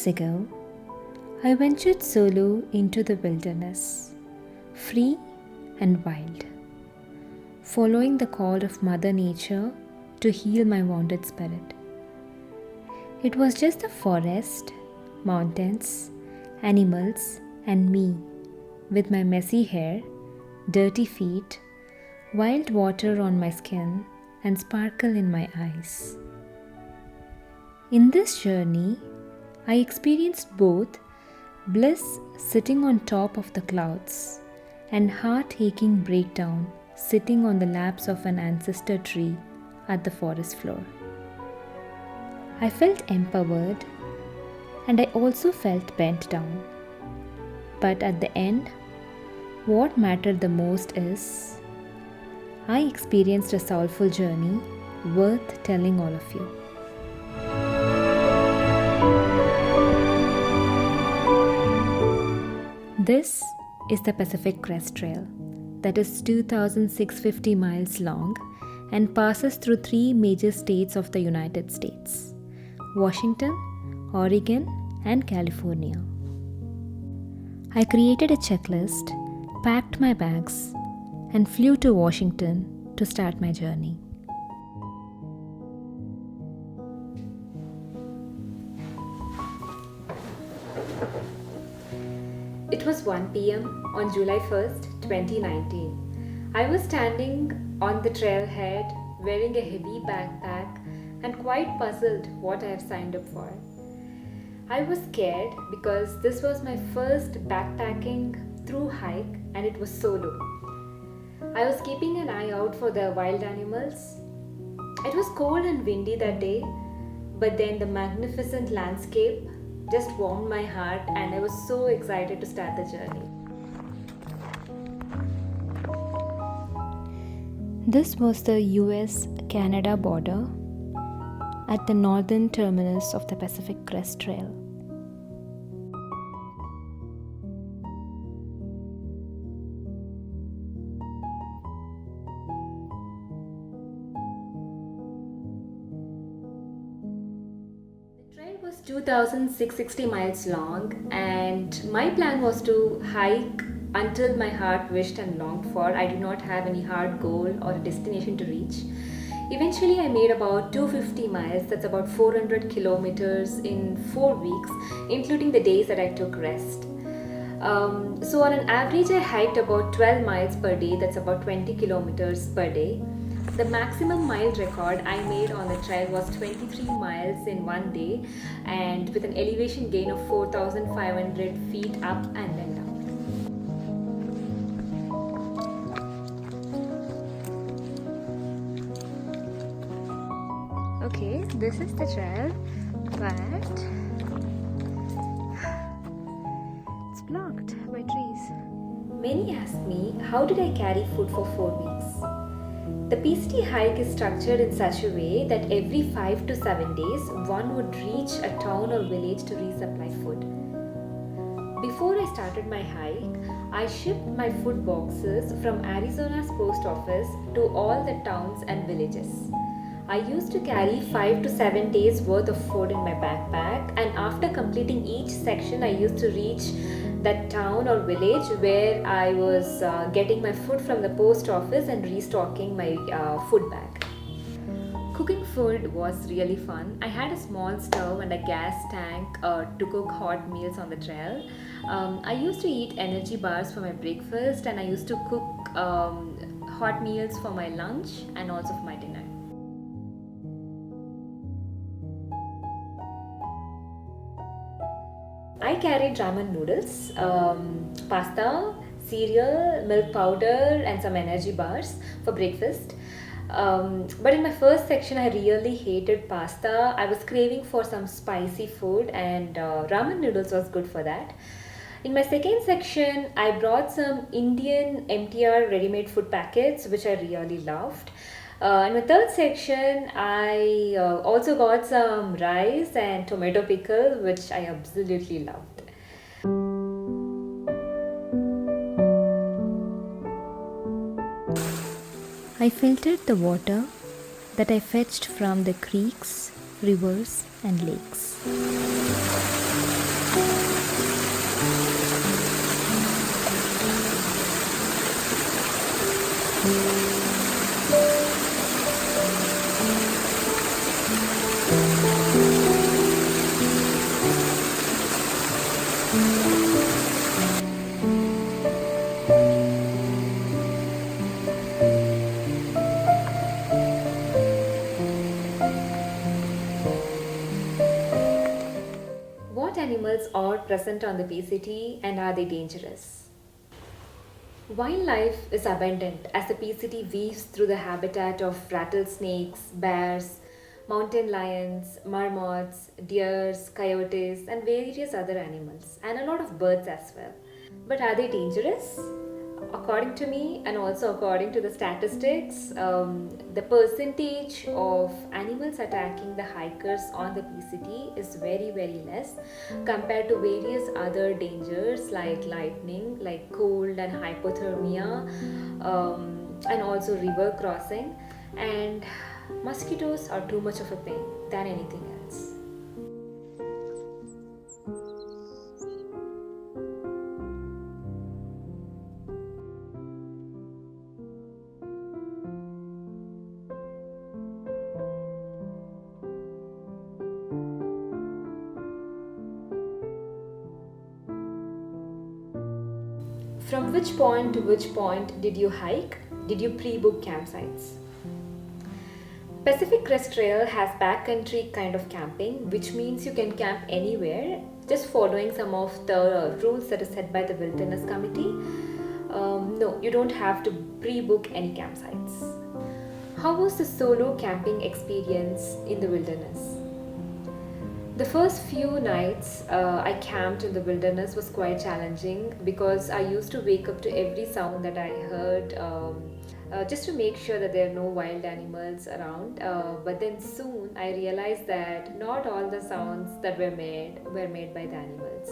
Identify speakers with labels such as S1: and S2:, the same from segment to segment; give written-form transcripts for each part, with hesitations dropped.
S1: years ago, I ventured solo into the wilderness, free and wild, following the call of Mother Nature to heal my wounded spirit. It was just the forest, mountains, animals, and me, with my messy hair, dirty feet, wild water on my skin, and sparkle in my eyes. In this journey, I experienced both bliss sitting on top of the clouds and heart-aching breakdown sitting on the laps of an ancestor tree at the forest floor. I felt empowered and I also felt bent down. But at the end, what mattered the most is I experienced a soulful journey worth telling all of you. This is the Pacific Crest Trail that is 2,650 miles long and passes through 3 major states of the United States: Washington, Oregon, and California. I created a checklist, packed my bags, and flew to Washington to start my journey. It was 1 p.m. on July 1st, 2019. I was standing on the trailhead wearing a heavy backpack and quite puzzled what I have signed up for. I was scared because this was my first backpacking through hike and it was solo. I was keeping an eye out for the wild animals. It was cold and windy that day, but then the magnificent landscape just warmed my heart and I was so excited to start the journey. This was the US-Canada border at the northern terminus of the Pacific Crest Trail. The trail was 2,660 miles long and my plan was to hike until my heart wished and longed for. I did not have any hard goal or a destination to reach. Eventually, I made about 250 miles, that's about 400 kilometers in 4 weeks, including the days that I took rest. So on an average, I hiked about 12 miles per day, that's about 20 kilometers per day. The maximum mile record I made on the trail was 23 miles in 1 day and with an elevation gain of 4,500 feet up and then down. Okay, this is the trail, but it's blocked by trees. Many ask me, how did I carry food for 4 weeks? The PCT hike is structured in such a way that every 5 to 7 days, one would reach a town or village to resupply food. Before I started my hike, I shipped my food boxes from Arizona's post office to all the towns and villages. I used to carry 5 to 7 days worth of food in my backpack, and after completing each section I used to reach that town or village where I was getting my food from the post office and restocking my food bag. Cooking food was really fun. I had a small stove and a gas tank to cook hot meals on the trail. I used to eat energy bars for my breakfast and I used to cook hot meals for my lunch and also for my dinner. I carried ramen noodles, pasta, cereal, milk powder and some energy bars for breakfast. But in my first section I really hated pasta. I was craving for some spicy food and ramen noodles was good for that. In my second section I brought some Indian MTR ready-made food packets which I really loved. In my third section, I also got some rice and tomato pickle, which I absolutely loved. I filtered the water that I fetched from the creeks, rivers, and lakes. are present on the PCT and are they dangerous? Wildlife is abundant as the PCT weaves through the habitat of rattlesnakes, bears, mountain lions, marmots, deers, coyotes, and various other animals, and a lot of birds as well. But are they dangerous? According to me, and also according to the statistics, the percentage of animals attacking the hikers on the PCT is very, very less compared to various other dangers like lightning, like cold and hypothermia, and also river crossing. And mosquitoes are too much of a pain than anything else. From which point to which point did you hike? Did you pre book campsites? Pacific Crest Trail has backcountry kind of camping, which means you can camp anywhere, just following some of the rules that are set by the Wilderness Committee. No, you don't have to pre book any campsites. How was the solo camping experience in the wilderness? The first few nights I camped in the wilderness was quite challenging because I used to wake up to every sound that I heard just to make sure that there are no wild animals around. But then soon I realized that not all the sounds that were made by the animals.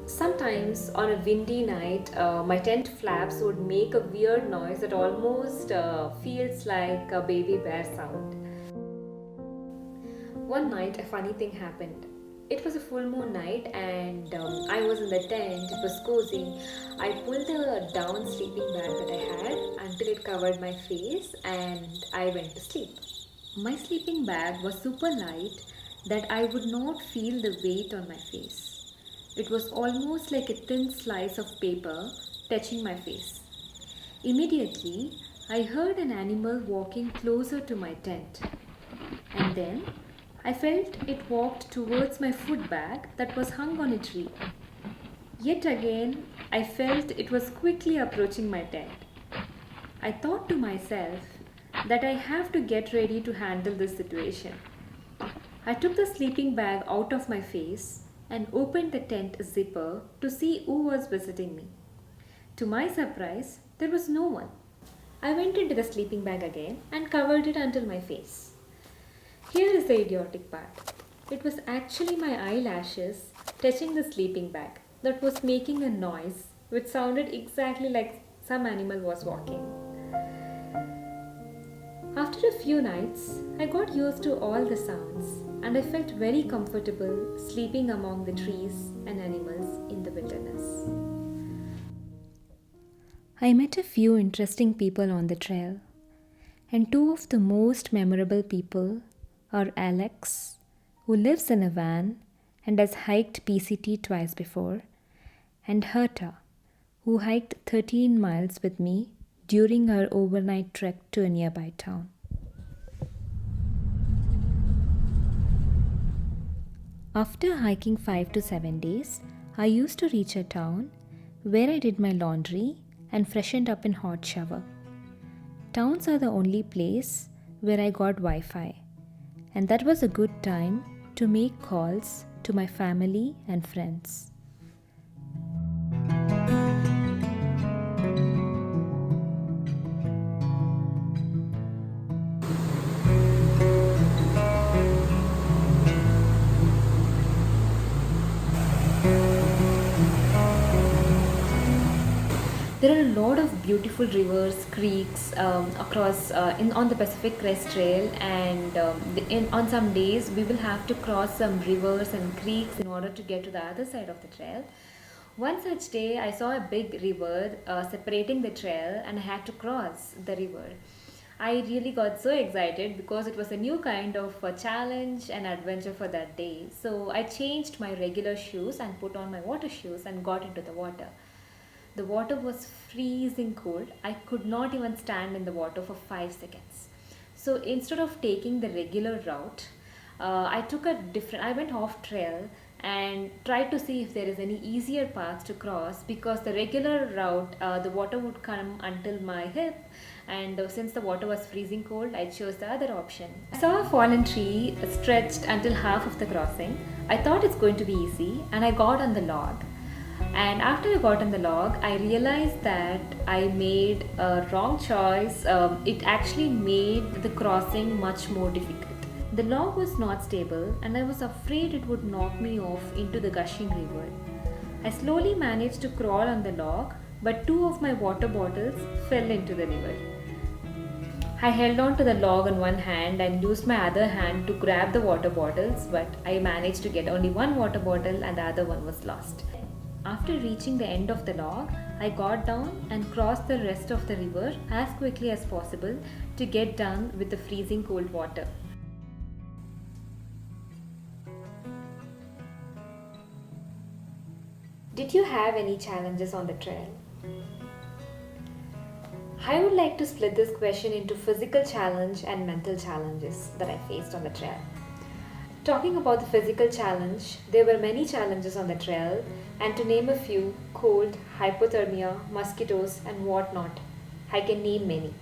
S1: Sometimes on a windy night, my tent flaps would make a weird noise that almost feels like a baby bear sound. One night, a funny thing happened. It was a full moon night, and I was in the tent. It was cozy. I pulled the down sleeping bag that I had until it covered my face, and I went to sleep. My sleeping bag was super light that I would not feel the weight on my face. It was almost like a thin slice of paper touching my face. Immediately, I heard an animal walking closer to my tent, and then I felt it walked towards my food bag that was hung on a tree. Yet again, I felt it was quickly approaching my tent. I thought to myself that I have to get ready to handle this situation. I took the sleeping bag out of my face and opened the tent zipper to see who was visiting me. To my surprise, there was no one. I went into the sleeping bag again and covered it until my face. Here is the idiotic part. It was actually my eyelashes touching the sleeping bag that was making a noise which sounded exactly like some animal was walking. After a few nights, I got used to all the sounds and I felt very comfortable sleeping among the trees and animals in the wilderness. I met a few interesting people on the trail, and two of the most memorable people are Alex, who lives in a van and has hiked PCT twice before, and Herta, who hiked 13 miles with me during her overnight trek to a nearby town. After hiking 5 to 7 days, I used to reach a town where I did my laundry and freshened up in hot shower. Towns are the only place where I got Wi-Fi, and that was a good time to make calls to my family and friends. There are a lot of beautiful rivers, creeks across on the Pacific Crest Trail, and on some days we will have to cross some rivers and creeks in order to get to the other side of the trail. One such day, I saw a big river separating the trail, and I had to cross the river. I really got so excited because it was a new kind of challenge and adventure for that day. So I changed my regular shoes and put on my water shoes and got into the water. The water was freezing cold. I could not even stand in the water for 5 seconds. So instead of taking the regular route, I went off trail and tried to see if there is any easier path to cross, because the regular route, the water would come until my hip, and since the water was freezing cold, I chose the other option. I saw a fallen tree stretched until half of the crossing. I thought it's going to be easy, and I got on the log. And after I got on the log, I realized that I made a wrong choice. It actually made the crossing much more difficult. The log was not stable, and I was afraid it would knock me off into the gushing river. I slowly managed to crawl on the log, but two of my water bottles fell into the river. I held on to the log on one hand and used my other hand to grab the water bottles, but I managed to get only one water bottle and the other one was lost. After reaching the end of the log, I got down and crossed the rest of the river as quickly as possible to get down with the freezing cold water. Did you have any challenges on the trail? I would like to split this question into physical challenge and mental challenges that I faced on the trail. Talking about the physical challenge, there were many challenges on the trail, and to name a few: cold, hypothermia, mosquitoes, and whatnot. I can name many.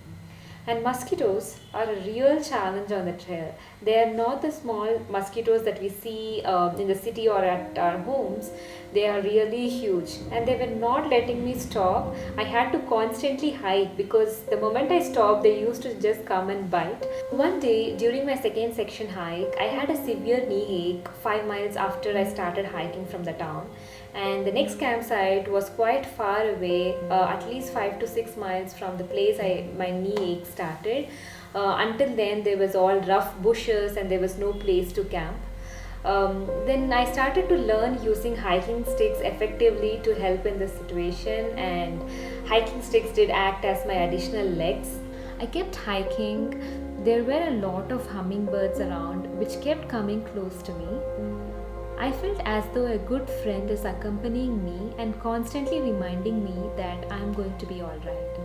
S1: And mosquitoes are a real challenge on the trail. They are not the small mosquitoes that we see in the city or at our homes. They are really huge, and they were not letting me stop. I had to constantly hike because the moment I stopped, they used to just come and bite. One day during my second section hike, I had a severe knee ache 5 miles after I started hiking from the town. And the next campsite was quite far away, at least 5 to 6 miles from the place my knee ache started. Until then, there was all rough bushes and there was no place to camp. Then I started to learn using hiking sticks effectively to help in this situation, and hiking sticks did act as my additional legs. I kept hiking. There were a lot of hummingbirds around which kept coming close to me. I felt as though a good friend is accompanying me and constantly reminding me that I'm going to be alright.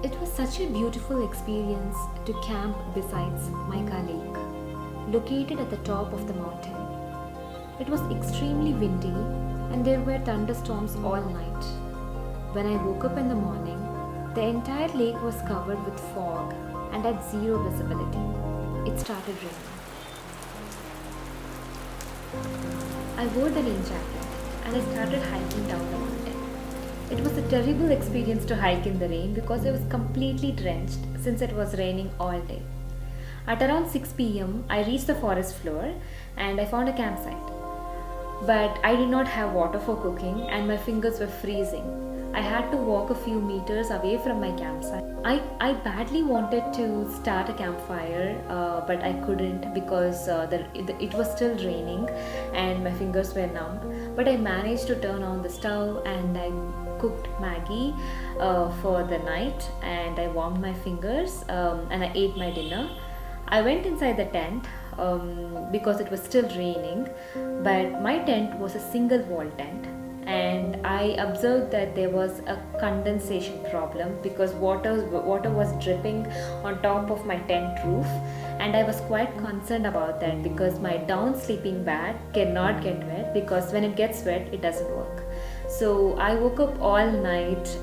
S1: It was such a beautiful experience to camp beside Mica Lake, located at the top of the mountain. It was extremely windy and there were thunderstorms all night. When I woke up in the morning, the entire lake was covered with fog and had zero visibility. It started raining. I wore the rain jacket and I started hiking down the mountain. It was a terrible experience to hike in the rain because I was completely drenched since it was raining all day. At around 6 p.m., I reached the forest floor and I found a campsite. But I did not have water for cooking and my fingers were freezing. I had to walk a few meters away from my campsite. I badly wanted to start a campfire, but I couldn't because it was still raining and my fingers were numb. But I managed to turn on the stove and I cooked Maggie for the night, and I warmed my fingers and I ate my dinner. I went inside the tent because it was still raining, but my tent was a single wall tent. And I observed that there was a condensation problem because water was dripping on top of my tent roof, and I was quite concerned about that because my down sleeping bag cannot get wet, because when it gets wet it doesn't work. So I woke up all night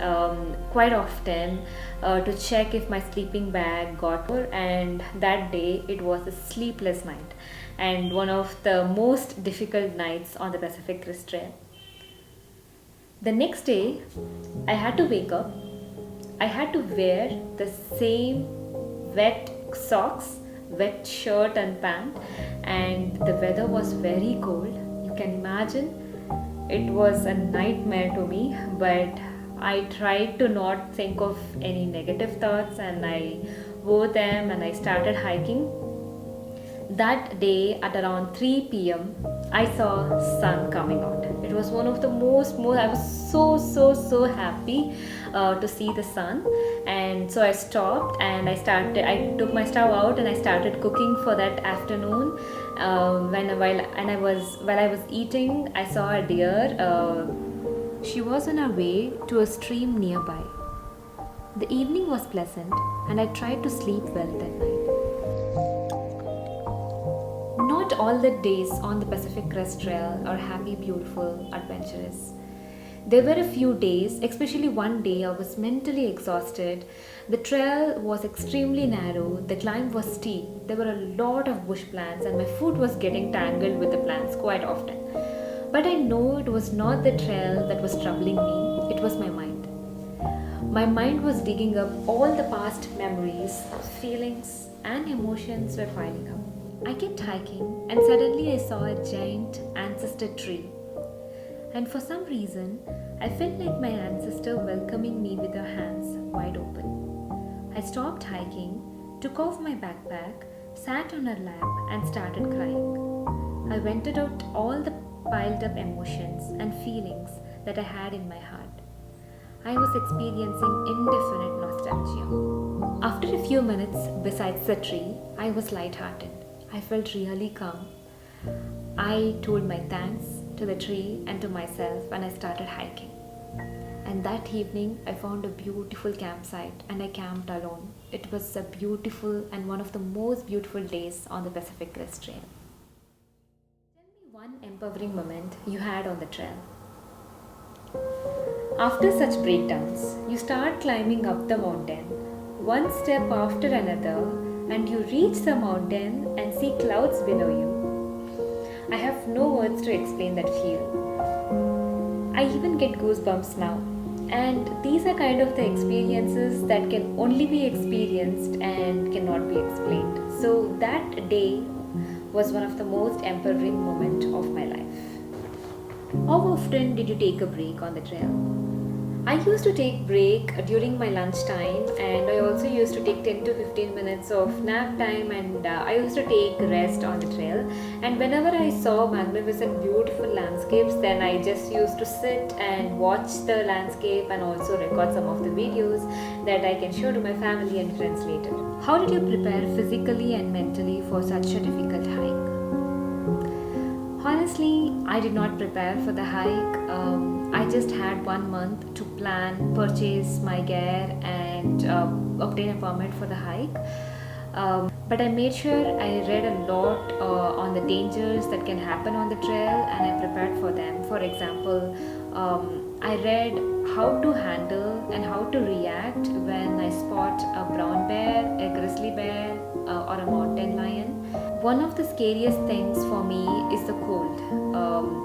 S1: quite often to check if my sleeping bag got wet, and that day it was a sleepless night and one of the most difficult nights on the Pacific Crest Trail. The next day, I had to wake up. I had to wear the same wet socks, wet shirt and pant, and the weather was very cold. You can imagine it was a nightmare to me, but I tried to not think of any negative thoughts and I wore them and I started hiking. That day at around 3 p.m. I saw sun coming out. It was one of the most I was so happy to see the sun, and so I stopped and I took my stove out and I started cooking for that afternoon. While I was eating, I saw a deer. She was on her way to a stream nearby. The evening was pleasant and I tried to sleep well that night. Not all the days on the Pacific Crest Trail are happy, beautiful, adventurous. There were a few days, especially one day, I was mentally exhausted. The trail was extremely narrow, the climb was steep, there were a lot of bush plants, and my foot was getting tangled with the plants quite often. But I know it was not the trail that was troubling me, it was my mind. My mind was digging up all the past memories, feelings, and emotions were piling up. I kept hiking, and suddenly I saw a giant ancestor tree. And for some reason, I felt like my ancestor welcoming me with her hands wide open. I stopped hiking, took off my backpack, sat on her lap, and started crying. I vented out all the piled up emotions and feelings that I had in my heart. I was experiencing indefinite nostalgia. After a few minutes beside the tree, I was lighthearted. I felt really calm. I told my thanks to the tree and to myself and I started hiking. And that evening I found a beautiful campsite and I camped alone. It was a beautiful and one of the most beautiful days on the Pacific Crest Trail. Tell me one empowering moment you had on the trail. After such breakdowns, you start climbing up the mountain, one step after another, and you reach the mountain and see clouds below you. I have no words to explain that feel. I even get goosebumps now. And these are kind of the experiences that can only be experienced and cannot be explained. So that day was one of the most empowering moments of my life. How often did you take a break on the trail? I used to take break during my lunch time and I also used to take 10 to 15 minutes of nap time and I used to take rest on the trail, and whenever I saw magnificent beautiful landscapes, then I just used to sit and watch the landscape and also record some of the videos that I can show to my family and friends later. How did you prepare physically and mentally for such a difficult hike? Honestly, I did not prepare for the hike. I just had 1 month to plan, purchase my gear, and obtain a permit for the hike. But I made sure I read a lot on the dangers that can happen on the trail and I prepared for them. For example, I read how to handle and how to react when I spot a brown bear, a grizzly bear, or a mountain lion. One of the scariest things for me is the cold.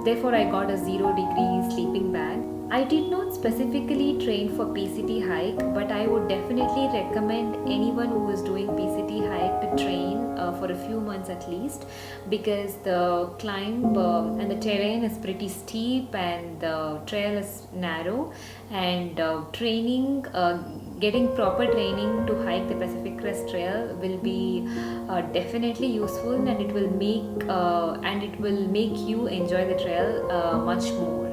S1: Therefore, I got a 0-degree sleeping bag. I did not specifically train for PCT hike, but I would definitely recommend anyone who is doing PCT hike to train for a few months at least, because the climb and the terrain is pretty steep and the trail is narrow, and getting proper training to hike the Pacific Crest Trail will be definitely useful, and it will make you enjoy the trail much more.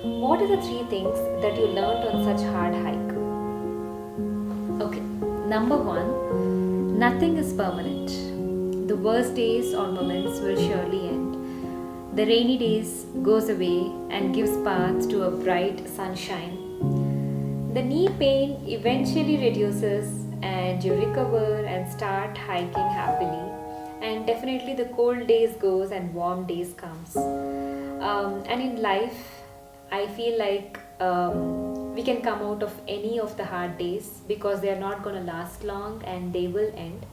S1: What are the 3 things that you learned on such hard hike? Okay, number 1, nothing is permanent. The worst days or moments will surely end. The rainy days goes away and gives path to a bright sunshine. The knee pain eventually reduces and you recover and start hiking happily. And definitely the cold days goes and warm days comes. And in life, I feel like we can come out of any of the hard days because they are not going to last long and they will end.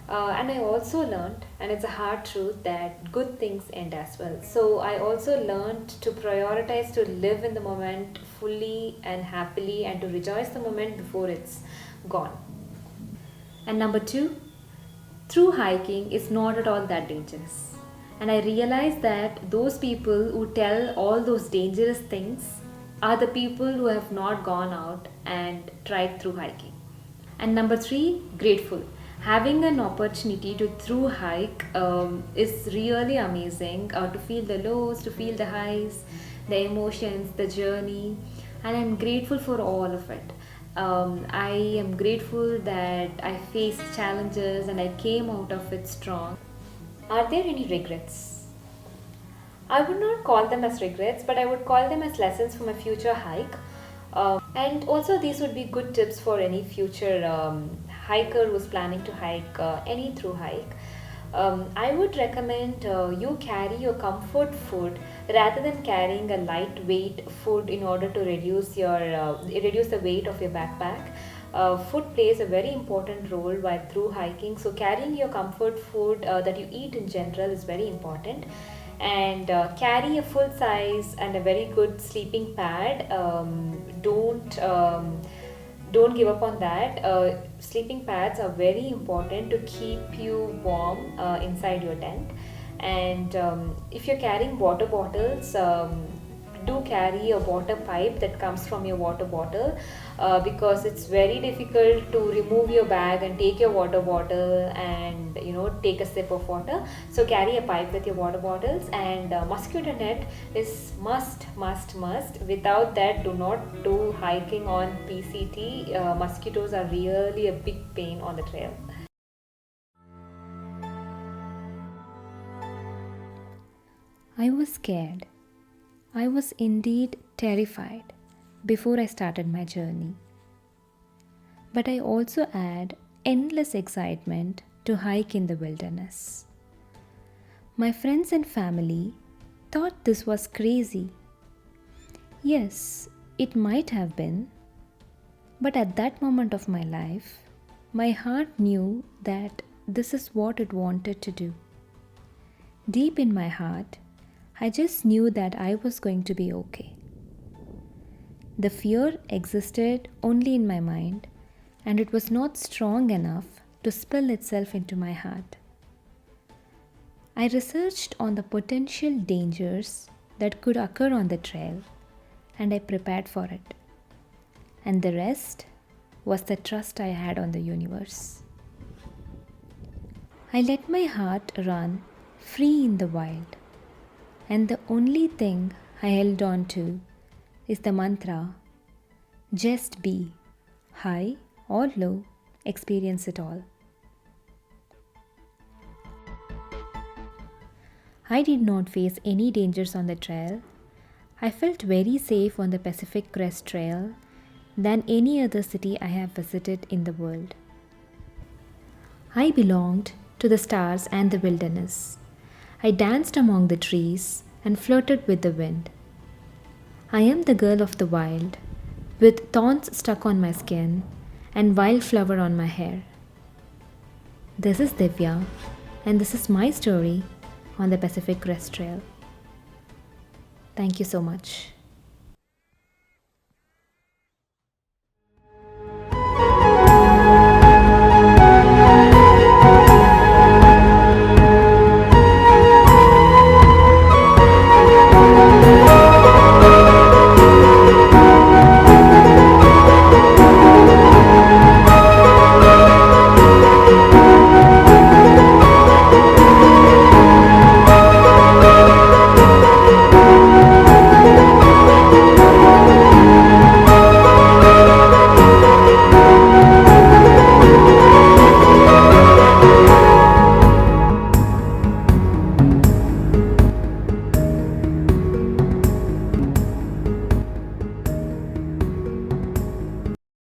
S1: And I also learned, and it's a hard truth, that good things end as well. So I also learned to prioritize to live in the moment fully and happily and to rejoice the moment before it's gone. And number 2, through hiking is not at all that dangerous. And I realized that those people who tell all those dangerous things are the people who have not gone out and tried through hiking. And number 3, grateful. Having an opportunity to through hike is really amazing, to feel the lows, to feel the highs, the emotions, the journey, and I'm grateful for all of it. I am grateful that I faced challenges and I came out of it strong. Are there any regrets? I would not call them as regrets, but I would call them as lessons for my future hike. And also these would be good tips for any future hiker who's planning to hike any through hike. I would recommend you carry your comfort food rather than carrying a lightweight food in order to reduce the weight of your backpack. Food plays a very important role while through hiking, so carrying your comfort food that you eat in general is very important. And carry a full size and a very good sleeping pad. Don't give up on that. Sleeping pads are very important to keep you warm inside your tent. And if you're carrying water bottles, do carry a water pipe that comes from your water bottle, because it's very difficult to remove your bag and take your water bottle and take a sip of water. So carry a pipe with your water bottles. And mosquito net is must. Without that, do not do hiking on PCT. Mosquitoes are really a big pain on the trail. I was scared. I was indeed terrified before I started my journey. But I also had endless excitement to hike in the wilderness. My friends and family thought this was crazy. Yes, it might have been, but at that moment of my life, my heart knew that this is what it wanted to do. Deep in my heart, I just knew that I was going to be okay. The fear existed only in my mind, and it was not strong enough to spill itself into my heart. I researched on the potential dangers that could occur on the trail, and I prepared for it. And the rest was the trust I had on the universe. I let my heart run free in the wild, and the only thing I held on to is the mantra, just be, high or low, experience it all. I did not face any dangers on the trail. I felt very safe on the Pacific Crest Trail than any other city I have visited in the world. I belonged to the stars and the wilderness. I danced among the trees and flirted with the wind. I am the girl of the wild, with thorns stuck on my skin and wildflower on my hair. This is Divya, and this is my story on the Pacific Crest Trail. Thank you so much.